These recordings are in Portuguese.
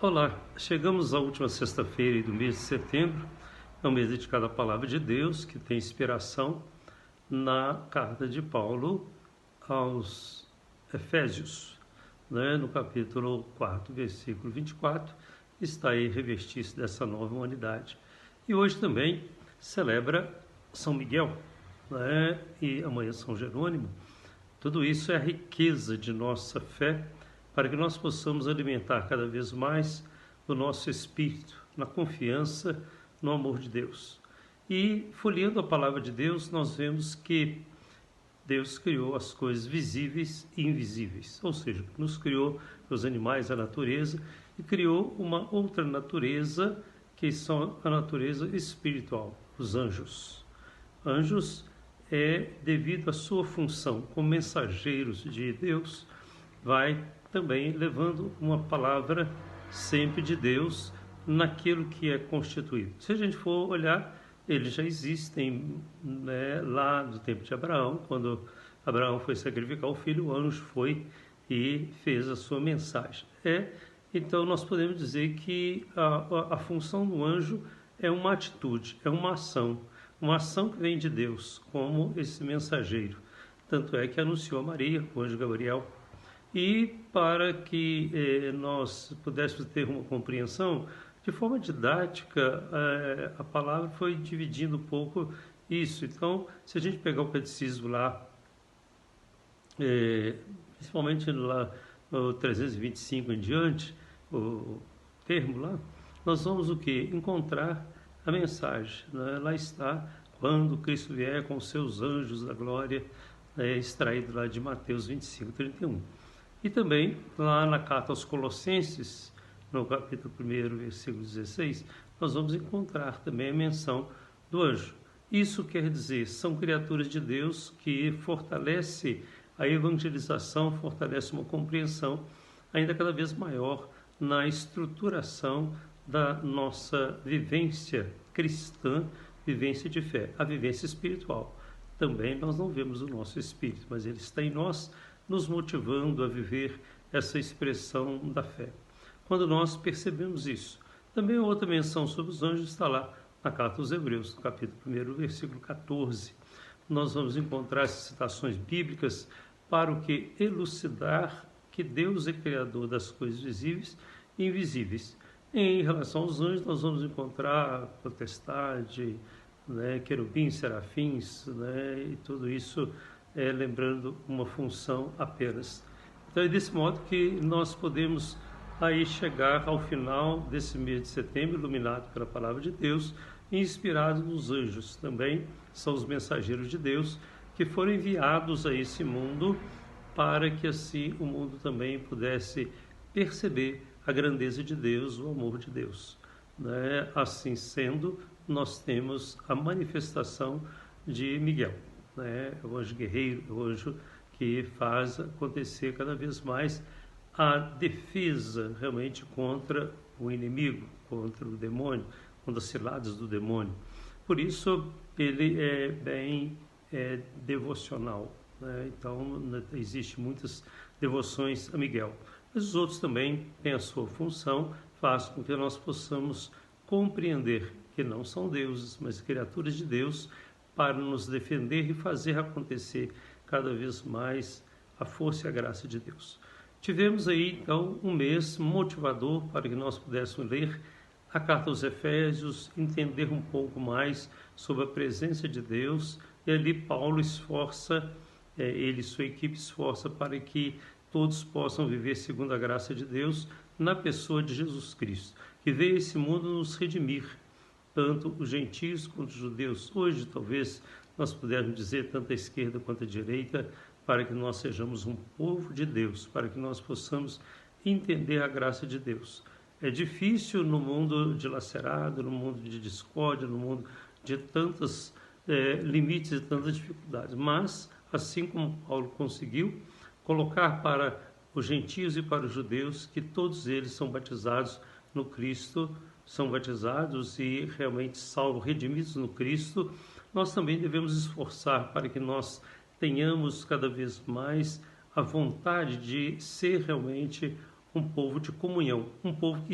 Olá, chegamos à última sexta-feira do mês de setembro, é um mês dedicado à Palavra de Deus, que tem inspiração na carta de Paulo aos Efésios, no capítulo 4, versículo 24, está aí revestir-se dessa nova humanidade. E hoje também celebra São Miguel, e amanhã São Jerônimo. Tudo isso é a riqueza de nossa fé, para que nós possamos alimentar cada vez mais o nosso espírito, na confiança, no amor de Deus. E, folheando a palavra de Deus, nós vemos que Deus criou as coisas visíveis e invisíveis, ou seja, nos criou os animais, a natureza, e criou uma outra natureza, que são a natureza espiritual, os anjos. Anjos devido à sua função como mensageiros de Deus, vai também levando uma palavra sempre de Deus naquilo que é constituído. Se a gente for olhar, eles já existem, lá no tempo de Abraão, quando Abraão foi sacrificar o filho, o anjo foi e fez a sua mensagem. Então nós podemos dizer que a função do anjo é uma atitude, é uma ação que vem de Deus, como esse mensageiro. Tanto é que anunciou a Maria, o anjo Gabriel. E para que nós pudéssemos ter uma compreensão, de forma didática, a palavra foi dividindo um pouco isso. Então, se a gente pegar o catecismo lá, principalmente lá no 325 em diante, o termo lá, nós vamos o quê? Encontrar a mensagem. Lá está, quando Cristo vier com os seus anjos da glória, extraído lá de Mateus 25, 31. E também, lá na carta aos Colossenses, no capítulo 1, versículo 16, nós vamos encontrar também a menção do anjo. Isso quer dizer, são criaturas de Deus que fortalece a evangelização, fortalece uma compreensão ainda cada vez maior na estruturação da nossa vivência cristã, vivência de fé, a vivência espiritual. Também nós não vemos o nosso espírito, mas ele está em nós, nos motivando a viver essa expressão da fé. Quando nós percebemos isso, também outra menção sobre os anjos está lá na carta aos Hebreus, no capítulo 1, versículo 14. Nós vamos encontrar essas citações bíblicas para o que? Elucidar que Deus é criador das coisas visíveis e invisíveis. Em relação aos anjos, nós vamos encontrar potestade, querubins, serafins, e tudo isso lembrando uma função apenas. Então é desse modo que nós podemos aí chegar ao final desse mês de setembro, iluminado pela palavra de Deus, e inspirado nos anjos. Também são os mensageiros de Deus que foram enviados a esse mundo para que assim o mundo também pudesse perceber a grandeza de Deus, o amor de Deus. Assim sendo, nós temos a manifestação de Miguel, o anjo guerreiro, o anjo que faz acontecer cada vez mais a defesa realmente contra o inimigo, contra o demônio, contra as ciladas do demônio. Por isso ele é bem devocional, então existem muitas devoções a Miguel, mas os outros também têm a sua função, faz com que nós possamos compreender que não são deuses, mas criaturas de Deus, para nos defender e fazer acontecer cada vez mais a força e a graça de Deus. Tivemos aí, então, um mês motivador para que nós pudéssemos ler a carta aos Efésios, entender um pouco mais sobre a presença de Deus, e ali Paulo esforça, ele e sua equipe esforça para que todos possam viver segundo a graça de Deus na pessoa de Jesus Cristo, que veio a esse mundo nos redimir, tanto os gentios quanto os judeus. Hoje, talvez, nós pudermos dizer, tanto a esquerda quanto a direita, para que nós sejamos um povo de Deus, para que nós possamos entender a graça de Deus. É difícil no mundo dilacerado, no mundo de discórdia, no mundo de tantos limites e tantas dificuldades, mas, assim como Paulo conseguiu, colocar para os gentios e para os judeus que todos eles são batizados no Cristo, são batizados e realmente salvos, redimidos no Cristo, nós também devemos esforçar para que nós tenhamos cada vez mais a vontade de ser realmente um povo de comunhão, um povo que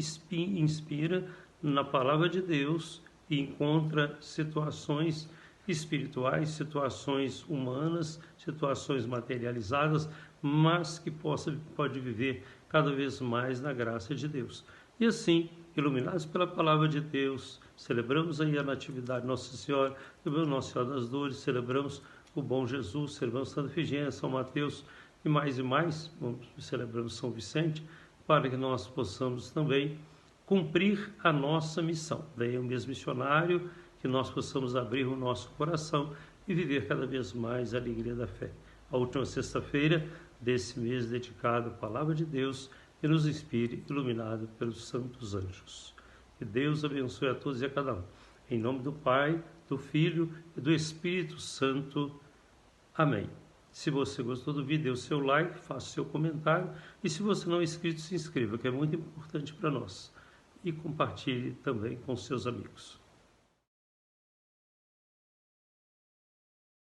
inspira na palavra de Deus e encontra situações espirituais, situações humanas, situações materializadas, mas que pode viver cada vez mais na graça de Deus. E assim, iluminados pela palavra de Deus, celebramos aí a Natividade de Nossa Senhora, celebramos Nossa Senhora das Dores, celebramos o Bom Jesus, celebramos Santa Efigênia, São Mateus e mais, celebramos São Vicente, para que nós possamos também cumprir a nossa missão. Daí o mesmo missionário, que nós possamos abrir o nosso coração e viver cada vez mais a alegria da fé. A última sexta-feira desse mês dedicado à Palavra de Deus, que nos inspire, iluminado pelos santos anjos. Que Deus abençoe a todos e a cada um. Em nome do Pai, do Filho e do Espírito Santo. Amém. Se você gostou do vídeo, dê o seu like, faça o seu comentário. E se você não é inscrito, se inscreva, que é muito importante para nós. E compartilhe também com seus amigos.